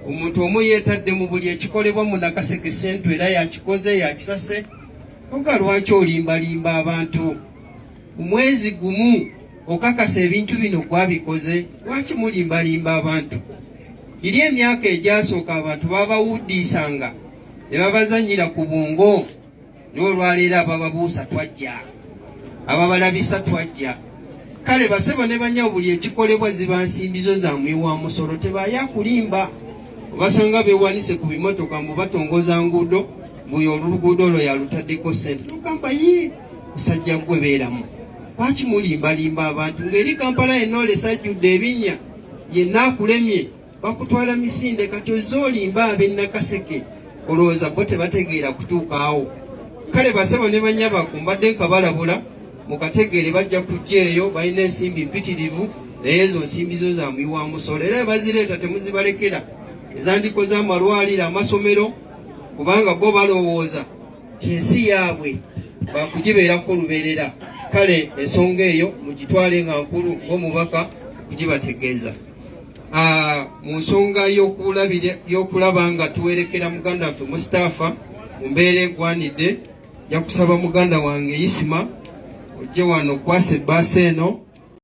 Omuntu omu yeetadde mu buli ekikolebwa mu Nakaseke Centre era yakikoze yakisase. Oga lwaki olimbalimba abantu? Omwezi gumu okakasa ebintu bino gwabikoze, lwaki mulimbalimba abantu? Iri emyaka egyasooka abantu babawuddisanga ne babazanyira ku bwongo, n'olwaleero abababuusa twajja, ababalabisa twajja. Kale basebo ne banyawo buli ekikolebwa ziba nsimbizo za mwiwa musolo tebaya kulimba. Basanga bewanise ku bimotoka mu batongoza nguudo, buyo oluguudo olwo yalutaddeko sente. Nogamba ye musajja gwe beeramu, lwaki mulimbalimba abantu? Ng'eri Kampala yenna sajjudde ebinnya, yenna akulemye bakutwala misinde. Kati ozoolimba ab'e Nakaseke olowooza bo tebategeera kutuukaawo. Kale basebo ne banyaba kumbadde nkabalabula mukategeere bajja kujja eyo balina ensimbi mpitirivu, naye ezo nsimbizo za mwiwa musolo era bazireeta temuzibalekera. Ezandikoze amalwaliro, amasomero, kubanga bo balowooza nti ensi yaabwe bakugibeerako lubeerera. Kale ensonga eyo mugitwale nga nkulu ng'omubaka kugibategeeza. Mu nsonga y'okulaba nga tuwerekera muganda waffe Mustapha mu mbeera egwanidde, nja kusaba muganda wange Isima ojje wano kwasa ebbaasa eno